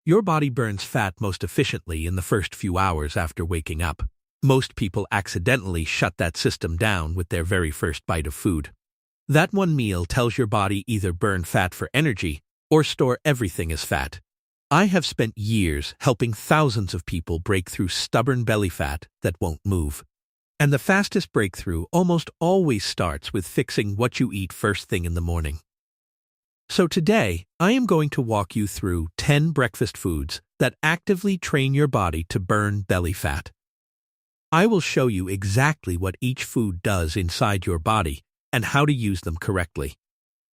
Your body burns fat most efficiently in the first few hours after waking up. Most people accidentally shut that system down with their very first bite of food. That one meal tells your body either burn fat for energy or store everything as fat. I have spent years helping thousands of people break through stubborn belly fat that won't move. And the fastest breakthrough almost always starts with fixing what you eat first thing in the morning. So today, I am going to walk you through 10 breakfast foods that actively train your body to burn belly fat. I will show you exactly what each food does inside your body and how to use them correctly.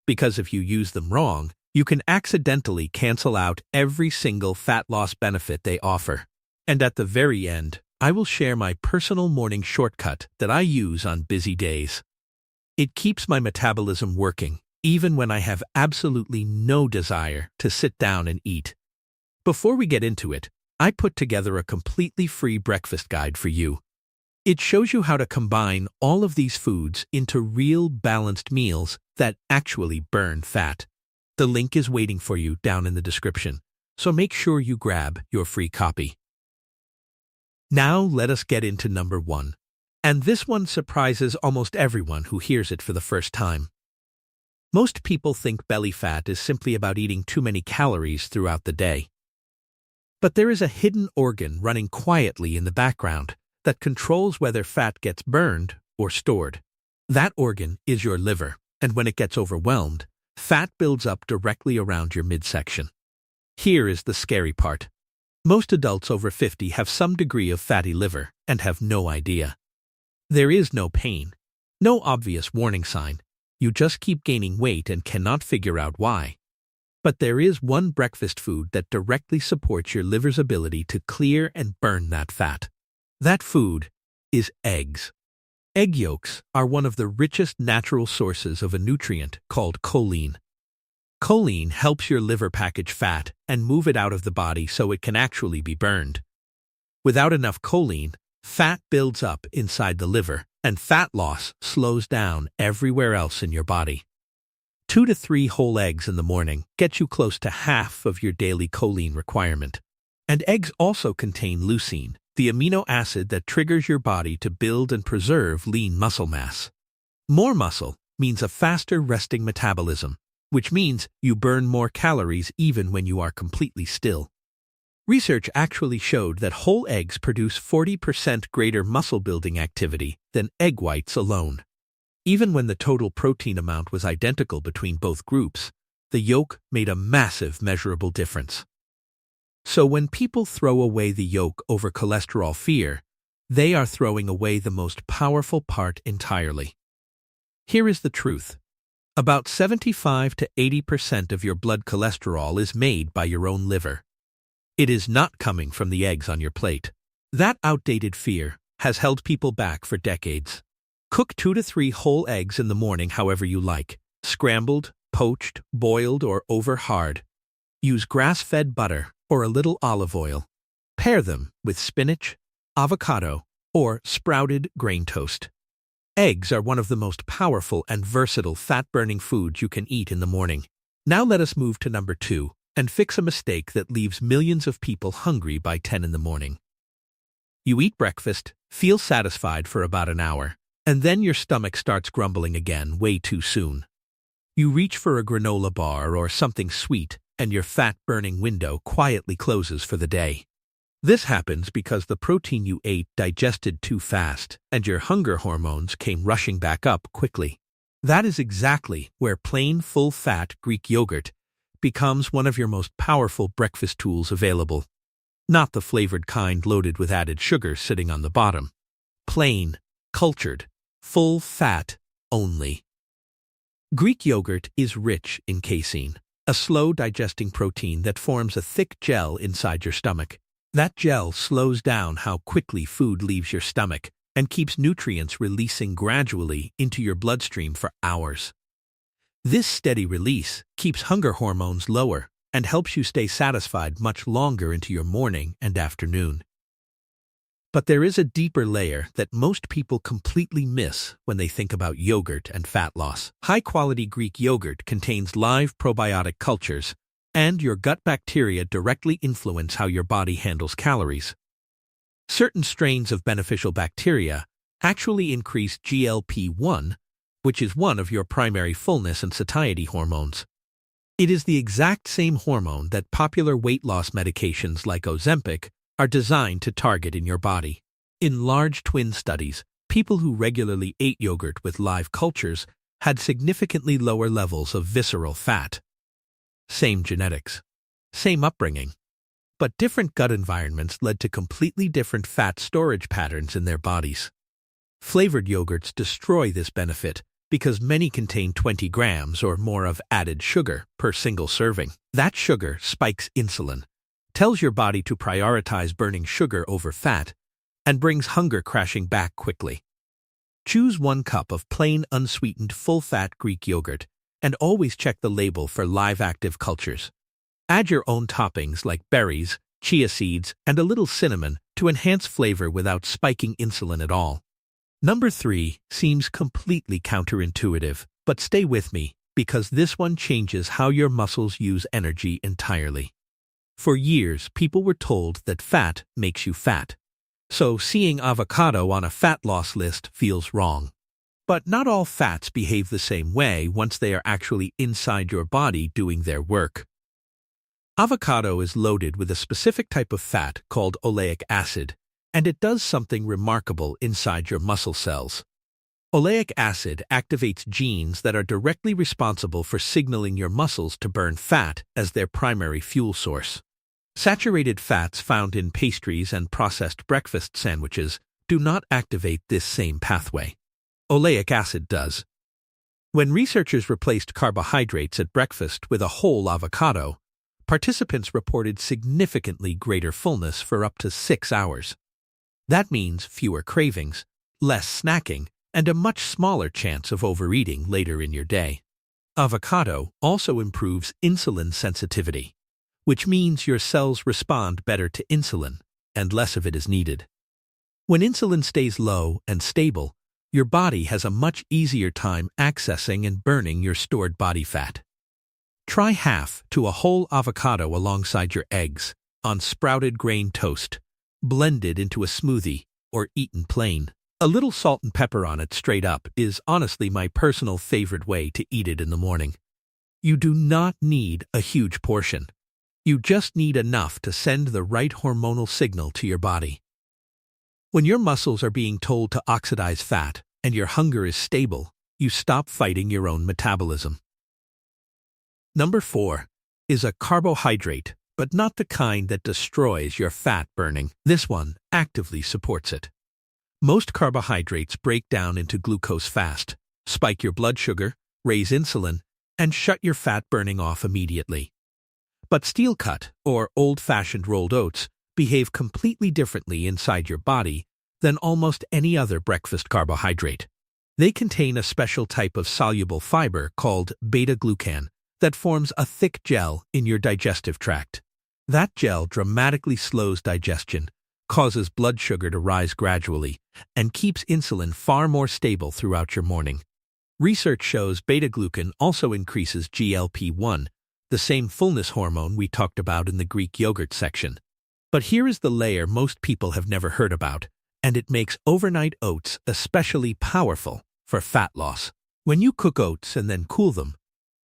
Because if you use them wrong, you can accidentally cancel out every single fat loss benefit they offer. And at the very end, I will share my personal morning shortcut that I use on busy days. It keeps my metabolism working, even when I have absolutely no desire to sit down and eat. Before we get into it, I put together a completely free breakfast guide for you. It shows you how to combine all of these foods into real balanced meals that actually burn fat. The link is waiting for you down in the description, so make sure you grab your free copy. Now let us get into number 1. And this one surprises almost everyone who hears it for the first time. Most people think belly fat is simply about eating too many calories throughout the day. But there is a hidden organ running quietly in the background that controls whether fat gets burned or stored. That organ is your liver, and when it gets overwhelmed, fat builds up directly around your midsection. Here is the scary part. Most adults over 50 have some degree of fatty liver and have no idea. There is no pain, no obvious warning sign. You just keep gaining weight and cannot figure out why. But there is one breakfast food that directly supports your liver's ability to clear and burn that fat. That food is eggs. Egg yolks are one of the richest natural sources of a nutrient called choline. Choline helps your liver package fat and move it out of the body so it can actually be burned. Without enough choline, fat builds up inside the liver, and fat loss slows down everywhere else in your body. 2 to 3 whole eggs in the morning get you close to half of your daily choline requirement. And eggs also contain leucine, the amino acid that triggers your body to build and preserve lean muscle mass. More muscle means a faster resting metabolism, which means you burn more calories even when you are completely still. Research actually showed that whole eggs produce 40% greater muscle-building activity than egg whites alone. Even when the total protein amount was identical between both groups, the yolk made a massive measurable difference. So when people throw away the yolk over cholesterol fear, they are throwing away the most powerful part entirely. Here is the truth. About 75 to 80% of your blood cholesterol is made by your own liver. It is not coming from the eggs on your plate. That outdated fear has held people back for decades. Cook 2 to 3 whole eggs in the morning however you like, scrambled, poached, boiled, or over hard. Use grass-fed butter or a little olive oil. Pair them with spinach, avocado, or sprouted grain toast. Eggs are one of the most powerful and versatile fat-burning foods you can eat in the morning. Now let us move to number 2 and fix a mistake that leaves millions of people hungry by 10 in the morning. You eat breakfast, feel satisfied for about an hour, and then your stomach starts grumbling again way too soon. You reach for a granola bar or something sweet, and your fat-burning window quietly closes for the day. This happens because the protein you ate digested too fast, and your hunger hormones came rushing back up quickly. That is exactly where plain full-fat Greek yogurt becomes one of your most powerful breakfast tools available. Not the flavored kind loaded with added sugar sitting on the bottom. Plain, cultured, full fat only. Greek yogurt is rich in casein, a slow-digesting protein that forms a thick gel inside your stomach. That gel slows down how quickly food leaves your stomach and keeps nutrients releasing gradually into your bloodstream for hours. This steady release keeps hunger hormones lower and helps you stay satisfied much longer into your morning and afternoon. But there is a deeper layer that most people completely miss when they think about yogurt and fat loss. High-quality Greek yogurt contains live probiotic cultures and your gut bacteria directly influence how your body handles calories. Certain strains of beneficial bacteria actually increase GLP-1, which is one of your primary fullness and satiety hormones. It is the exact same hormone that popular weight loss medications like Ozempic are designed to target in your body. In large twin studies, people who regularly ate yogurt with live cultures had significantly lower levels of visceral fat. Same genetics, same upbringing, but different gut environments led to completely different fat storage patterns in their bodies. Flavored yogurts destroy this benefit because many contain 20 grams or more of added sugar per single serving. That sugar spikes insulin, tells your body to prioritize burning sugar over fat, and brings hunger crashing back quickly. Choose 1 cup of plain unsweetened full-fat Greek yogurt and always check the label for live active cultures. Add your own toppings like berries, chia seeds, and a little cinnamon to enhance flavor without spiking insulin at all. Number 3 seems completely counterintuitive, but stay with me because this one changes how your muscles use energy entirely. For years, people were told that fat makes you fat. So seeing avocado on a fat loss list feels wrong. But not all fats behave the same way once they are actually inside your body doing their work. Avocado is loaded with a specific type of fat called oleic acid, and it does something remarkable inside your muscle cells. Oleic acid activates genes that are directly responsible for signaling your muscles to burn fat as their primary fuel source. Saturated fats found in pastries and processed breakfast sandwiches do not activate this same pathway. Oleic acid does. When researchers replaced carbohydrates at breakfast with a whole avocado, participants reported significantly greater fullness for up to 6 hours. That means fewer cravings, less snacking, and a much smaller chance of overeating later in your day. Avocado also improves insulin sensitivity, which means your cells respond better to insulin, and less of it is needed. When insulin stays low and stable, your body has a much easier time accessing and burning your stored body fat. Try half to a whole avocado alongside your eggs on sprouted grain toast, blended into a smoothie, or eaten plain. A little salt and pepper on it straight up is honestly my personal favorite way to eat it in the morning. You do not need a huge portion. You just need enough to send the right hormonal signal to your body. When your muscles are being told to oxidize fat and your hunger is stable, you stop fighting your own metabolism. Number 4 is a carbohydrate, but not the kind that destroys your fat burning. This one actively supports it. Most carbohydrates break down into glucose fast, spike your blood sugar, raise insulin, and shut your fat burning off immediately. But steel-cut, or old-fashioned rolled oats, behave completely differently inside your body than almost any other breakfast carbohydrate. They contain a special type of soluble fiber called beta-glucan that forms a thick gel in your digestive tract. That gel dramatically slows digestion, causes blood sugar to rise gradually, and keeps insulin far more stable throughout your morning. Research shows beta-glucan also increases GLP-1, the same fullness hormone we talked about in the Greek yogurt section. But here is the layer most people have never heard about, and it makes overnight oats especially powerful for fat loss. When you cook oats and then cool them,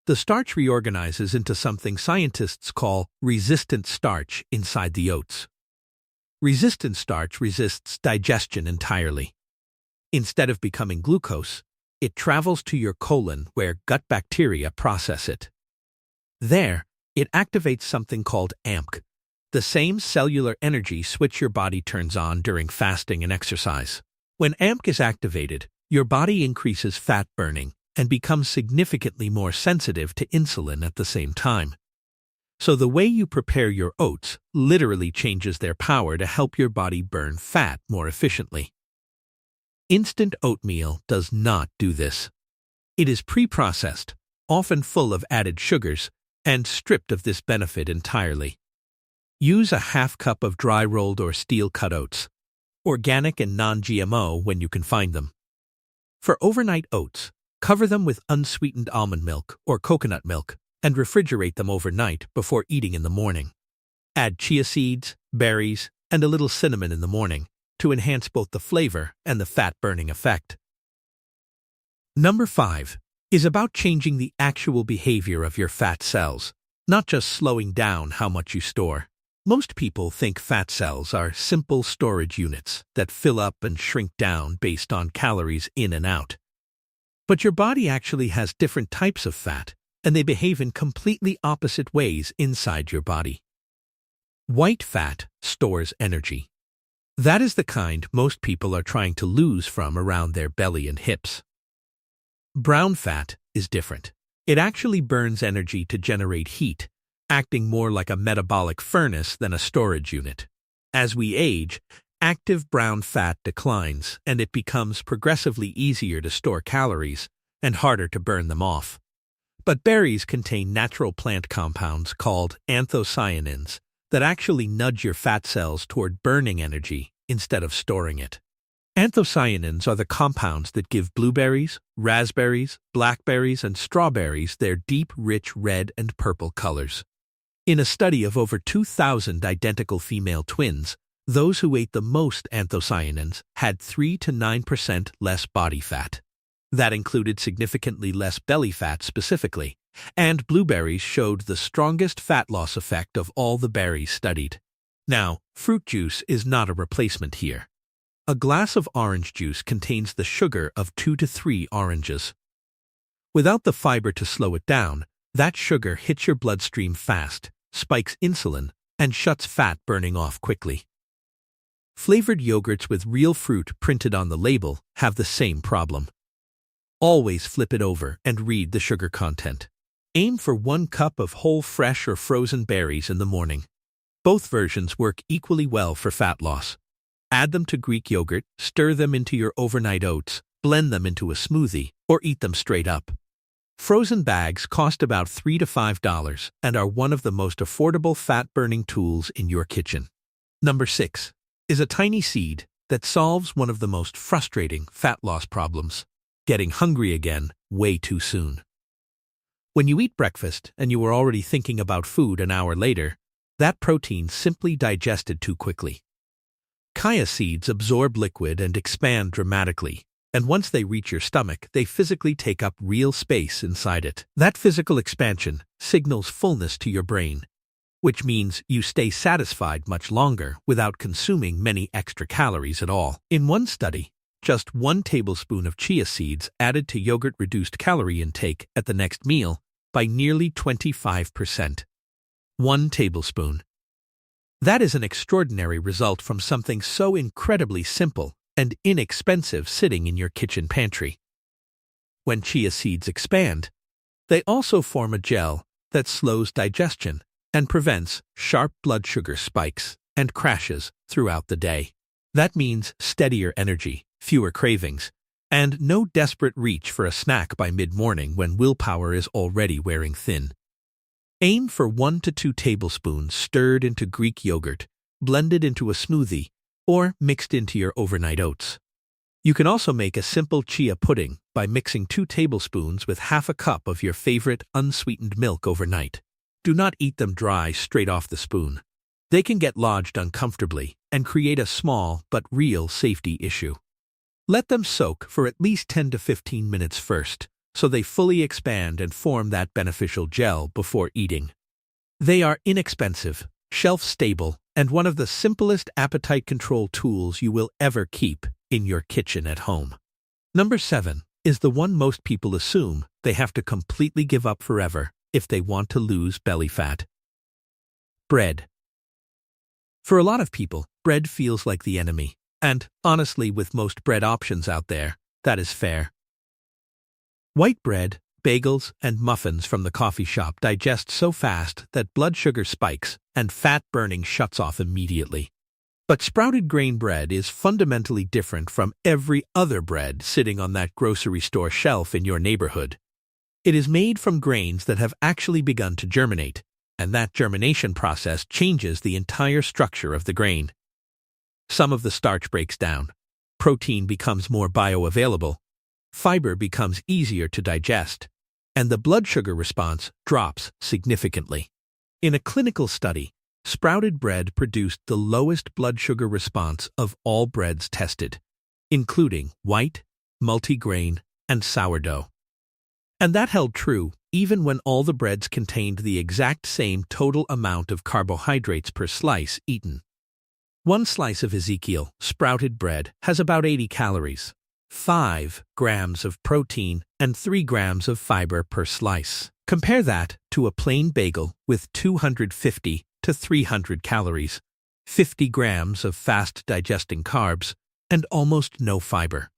the starch reorganizes into something scientists call resistant starch inside the oats. Resistant starch resists digestion entirely. Instead of becoming glucose, it travels to your colon where gut bacteria process it. There, it activates something called AMP, the same cellular energy switch your body turns on during fasting and exercise. When AMP is activated, your body increases fat burning and becomes significantly more sensitive to insulin at the same time. So the way you prepare your oats literally changes their power to help your body burn fat more efficiently. Instant oatmeal does not do this. It is pre-processed, often full of added sugars, and stripped of this benefit entirely. Use a half cup of dry rolled or steel-cut oats, organic and non-GMO when you can find them. For overnight oats, cover them with unsweetened almond milk or coconut milk, and refrigerate them overnight before eating in the morning. Add chia seeds, berries, and a little cinnamon in the morning to enhance both the flavor and the fat-burning effect. Number 5 is about changing the actual behavior of your fat cells, not just slowing down how much you store. Most people think fat cells are simple storage units that fill up and shrink down based on calories in and out. But your body actually has different types of fat, and they behave in completely opposite ways inside your body. White fat stores energy. That is the kind most people are trying to lose from around their belly and hips. Brown fat is different. It actually burns energy to generate heat, acting more like a metabolic furnace than a storage unit. As we age, active brown fat declines, and it becomes progressively easier to store calories and harder to burn them off. But berries contain natural plant compounds called anthocyanins that actually nudge your fat cells toward burning energy instead of storing it. Anthocyanins are the compounds that give blueberries, raspberries, blackberries, and strawberries their deep, rich red and purple colors. In a study of over 2,000 identical female twins, those who ate the most anthocyanins had 3 to 9% less body fat. That included significantly less belly fat specifically, and blueberries showed the strongest fat loss effect of all the berries studied. Now, fruit juice is not a replacement here. A glass of orange juice contains the sugar of 2 to 3 oranges. Without the fiber to slow it down, that sugar hits your bloodstream fast, spikes insulin, and shuts fat burning off quickly. Flavored yogurts with real fruit printed on the label have the same problem. Always flip it over and read the sugar content. Aim for 1 cup of whole fresh or frozen berries in the morning. Both versions work equally well for fat loss. Add them to Greek yogurt, stir them into your overnight oats, blend them into a smoothie, or eat them straight up. Frozen bags cost about $3 to $5 and are one of the most affordable fat-burning tools in your kitchen. Number 6 is a tiny seed that solves one of the most frustrating fat loss problems: getting hungry again way too soon. When you eat breakfast and you are already thinking about food an hour later, that protein simply digested too quickly. Chia seeds absorb liquid and expand dramatically, and once they reach your stomach, they physically take up real space inside it. That physical expansion signals fullness to your brain, which means you stay satisfied much longer without consuming many extra calories at all. In one study, just 1 tablespoon of chia seeds added to yogurt reduced calorie intake at the next meal by nearly 25%. 1 tablespoon. That is an extraordinary result from something so incredibly simple and inexpensive sitting in your kitchen pantry. When chia seeds expand, they also form a gel that slows digestion and prevents sharp blood sugar spikes and crashes throughout the day. That means steadier energy, fewer cravings, and no desperate reach for a snack by mid-morning when willpower is already wearing thin. Aim for 1 to 2 tablespoons stirred into Greek yogurt, blended into a smoothie, or mixed into your overnight oats. You can also make a simple chia pudding by mixing 2 tablespoons with half a cup of your favorite unsweetened milk overnight. Do not eat them dry straight off the spoon. They can get lodged uncomfortably and create a small but real safety issue. Let them soak for at least 10 to 15 minutes first, so they fully expand and form that beneficial gel before eating. They are inexpensive, shelf-stable, and one of the simplest appetite control tools you will ever keep in your kitchen at home. Number 7 is the one most people assume they have to completely give up forever if they want to lose belly fat. Bread. For a lot of people, bread feels like the enemy, and honestly, with most bread options out there, that is fair. White bread, bagels, and muffins from the coffee shop digest so fast that blood sugar spikes and fat burning shuts off immediately. But sprouted grain bread is fundamentally different from every other bread sitting on that grocery store shelf in your neighborhood. It is made from grains that have actually begun to germinate, and that germination process changes the entire structure of the grain. Some of the starch breaks down, protein becomes more bioavailable, fiber becomes easier to digest, and the blood sugar response drops significantly. In a clinical study, sprouted bread produced the lowest blood sugar response of all breads tested, including white, multigrain, and sourdough. And that held true even when all the breads contained the exact same total amount of carbohydrates per slice eaten. One slice of Ezekiel sprouted bread has about 80 calories, 5 grams of protein, and 3 grams of fiber per slice. Compare that to a plain bagel with 250 to 300 calories, 50 grams of fast-digesting carbs, and almost no fiber.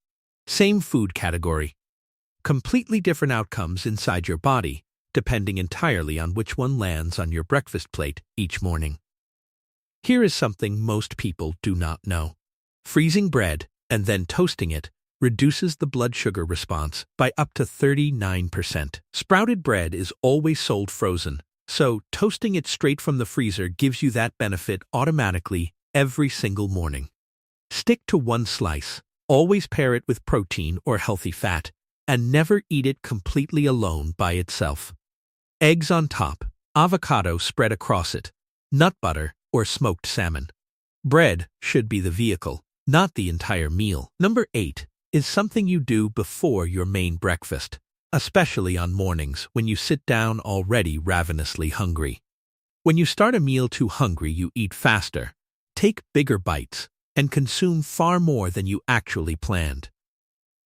Same food category. Completely different outcomes inside your body, depending entirely on which one lands on your breakfast plate each morning. Here is something most people do not know. Freezing bread and then toasting it reduces the blood sugar response by up to 39%. Sprouted bread is always sold frozen, so toasting it straight from the freezer gives you that benefit automatically every single morning. Stick to one slice, always pair it with protein or healthy fat, and never eat it completely alone by itself. Eggs on top, avocado spread across it, nut butter, or smoked salmon. Bread should be the vehicle, not the entire meal. Number 8 is something you do before your main breakfast, especially on mornings when you sit down already ravenously hungry. When you start a meal too hungry, you eat faster, take bigger bites, and consume far more than you actually planned.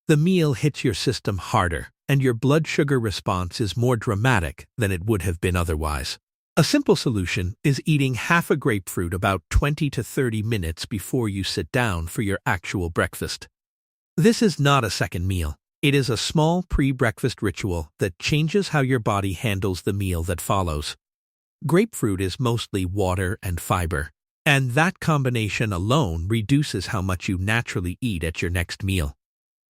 The meal hits your system harder, and your blood sugar response is more dramatic than it would have been otherwise. A simple solution is eating half a grapefruit about 20 to 30 minutes before you sit down for your actual breakfast. This is not a second meal. It is a small pre-breakfast ritual that changes how your body handles the meal that follows. Grapefruit is mostly water and fiber, and that combination alone reduces how much you naturally eat at your next meal.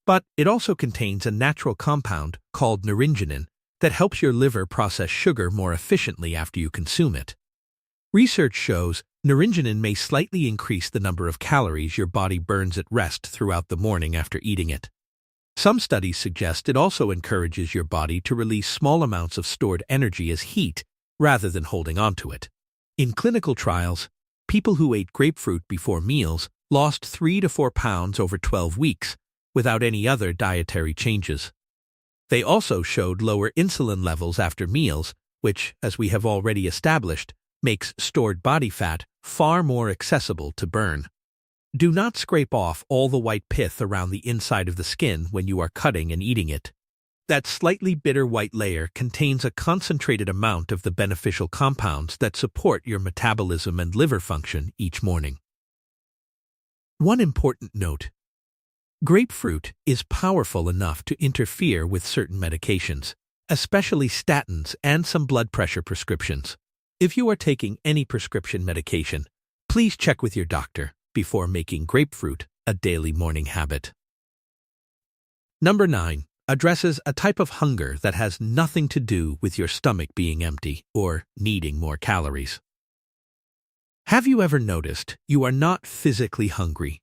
But it also contains a natural compound called naringenin that helps your liver process sugar more efficiently after you consume it. Research shows naringenin may slightly increase the number of calories your body burns at rest throughout the morning after eating it. Some studies suggest it also encourages your body to release small amounts of stored energy as heat rather than holding onto it. In clinical trials, people who ate grapefruit before meals lost 3 to 4 pounds over 12 weeks without any other dietary changes. They also showed lower insulin levels after meals, which, as we have already established, makes stored body fat far more accessible to burn. Do not scrape off all the white pith around the inside of the skin when you are cutting and eating it. That slightly bitter white layer contains a concentrated amount of the beneficial compounds that support your metabolism and liver function each morning. One important note. Grapefruit is powerful enough to interfere with certain medications, especially statins and some blood pressure prescriptions. If you are taking any prescription medication, please check with your doctor before making grapefruit a daily morning habit. Number 9 addresses a type of hunger that has nothing to do with your stomach being empty or needing more calories. Have you ever noticed you are not physically hungry,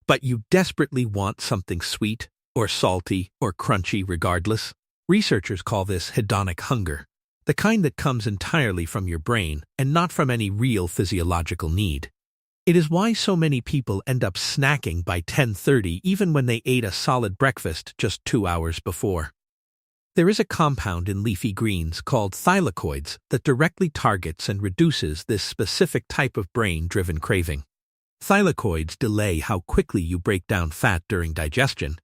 but you desperately want something sweet or salty or crunchy regardless? Researchers call this hedonic hunger, the kind that comes entirely from your brain and not from any real physiological need. It is why so many people end up snacking by 10:30 even when they ate a solid breakfast just 2 hours before. There is a compound in leafy greens called thylakoids that directly targets and reduces this specific type of brain-driven craving. Thylakoids delay how quickly you break down fat during digestion,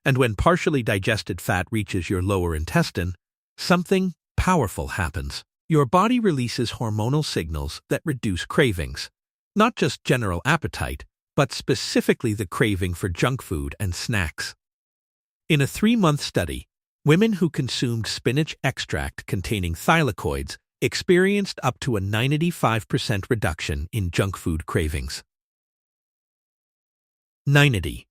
and when partially digested fat reaches your lower intestine, something powerful happens. Your body releases hormonal signals that reduce cravings, not just general appetite, but specifically the craving for junk food and snacks. In a 3-month study, women who consumed spinach extract containing thylakoids experienced up to a 95% reduction in junk food cravings. 95%,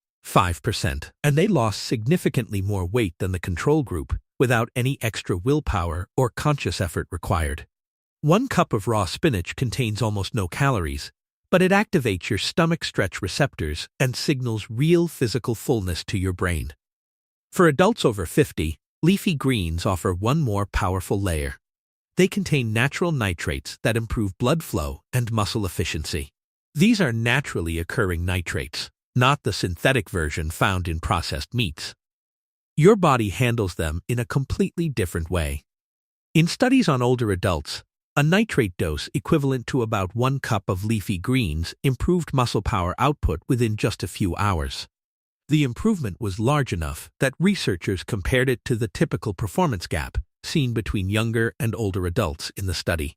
and they lost significantly more weight than the control group without any extra willpower or conscious effort required. 1 cup of raw spinach contains almost no calories, but it activates your stomach stretch receptors and signals real physical fullness to your brain. For adults over 50, Leafy greens offer one more powerful layer. They contain natural nitrates that improve blood flow and muscle efficiency. These are naturally occurring nitrates, not the synthetic version found in processed meats. Your body handles them in a completely different way. In studies on older adults, a nitrate dose equivalent to about 1 cup of leafy greens improved muscle power output within just a few hours. The improvement was large enough that researchers compared it to the typical performance gap seen between younger and older adults in the study.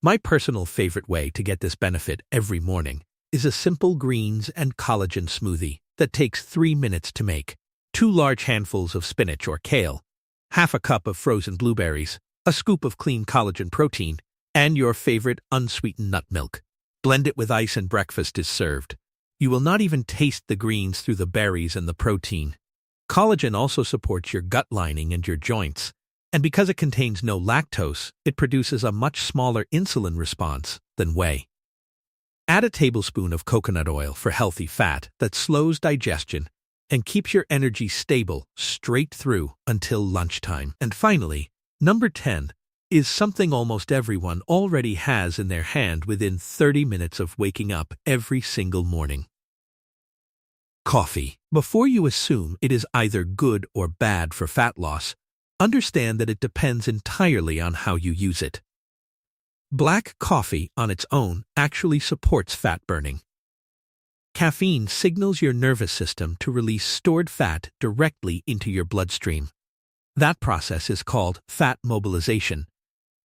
My personal favorite way to get this benefit every morning is a simple greens and collagen smoothie that takes 3 minutes to make. 2 large handfuls of spinach or kale, half a cup of frozen blueberries, a scoop of clean collagen protein, and your favorite unsweetened nut milk. Blend it with ice and breakfast is served. You will not even taste the greens through the berries and the protein. Collagen also supports your gut lining and your joints, and because it contains no lactose, it produces a much smaller insulin response than whey. Add a tablespoon of coconut oil for healthy fat that slows digestion and keeps your energy stable straight through until lunchtime. And finally, number 10 is something almost everyone already has in their hand within 30 minutes of waking up every single morning. Coffee. Before you assume it is either good or bad for fat loss, understand that it depends entirely on how you use it. Black coffee on its own actually supports fat burning. Caffeine signals your nervous system to release stored fat directly into your bloodstream. That process is called fat mobilization,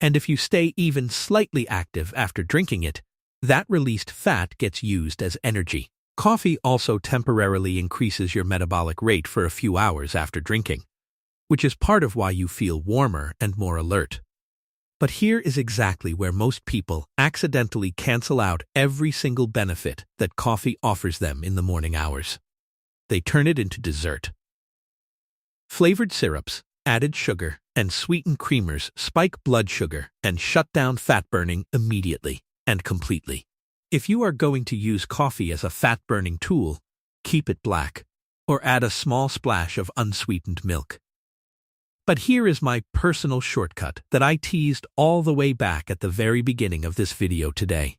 and if you stay even slightly active after drinking it, that released fat gets used as energy. Coffee also temporarily increases your metabolic rate for a few hours after drinking, which is part of why you feel warmer and more alert. But here is exactly where most people accidentally cancel out every single benefit that coffee offers them in the morning hours. They turn it into dessert. Flavored syrups, added sugar, and sweetened creamers spike blood sugar and shut down fat burning immediately and completely. If you are going to use coffee as a fat-burning tool, keep it black, or add a small splash of unsweetened milk. But here is my personal shortcut that I teased all the way back at the very beginning of this video today.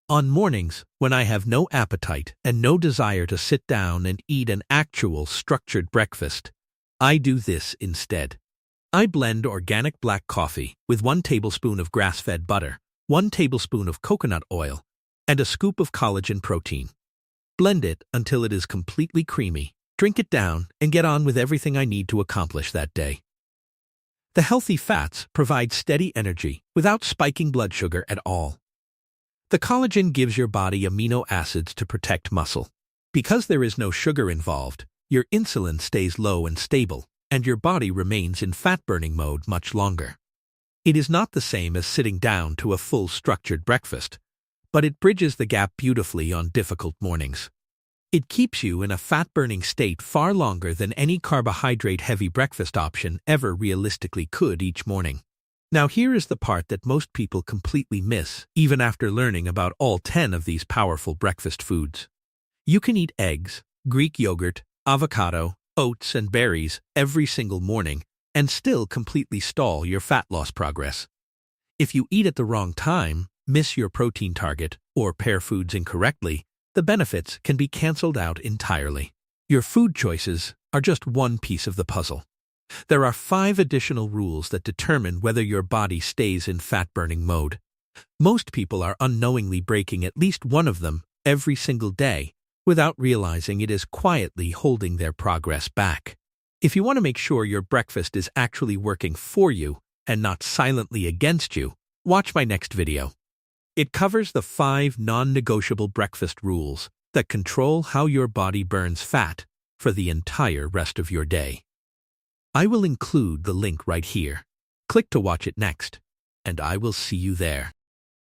On mornings, when I have no appetite and no desire to sit down and eat an actual structured breakfast, I do this instead. I blend organic black coffee with 1 tablespoon of grass-fed butter, 1 tablespoon of coconut oil, and a scoop of collagen protein. Blend it until it is completely creamy, drink it down, and get on with everything I need to accomplish that day. The healthy fats provide steady energy without spiking blood sugar at all. The collagen gives your body amino acids to protect muscle. Because there is no sugar involved, your insulin stays low and stable, and your body remains in fat-burning mode much longer. It is not the same as sitting down to a full structured breakfast, but it bridges the gap beautifully on difficult mornings. It keeps you in a fat-burning state far longer than any carbohydrate-heavy breakfast option ever realistically could each morning. Now here is the part that most people completely miss, even after learning about all 10 of these powerful breakfast foods. You can eat eggs, Greek yogurt, avocado, oats, and berries every single morning and still completely stall your fat loss progress. If you eat at the wrong time, miss your protein target, or pair foods incorrectly, the benefits can be canceled out entirely. Your food choices are just one piece of the puzzle. There are 5 additional rules that determine whether your body stays in fat-burning mode. Most people are unknowingly breaking at least one of them every single day without realizing it is quietly holding their progress back. If you want to make sure your breakfast is actually working for you and not silently against you, watch my next video. It covers the 5 non-negotiable breakfast rules that control how your body burns fat for the entire rest of your day. I will include the link right here. Click to watch it next, and I will see you there.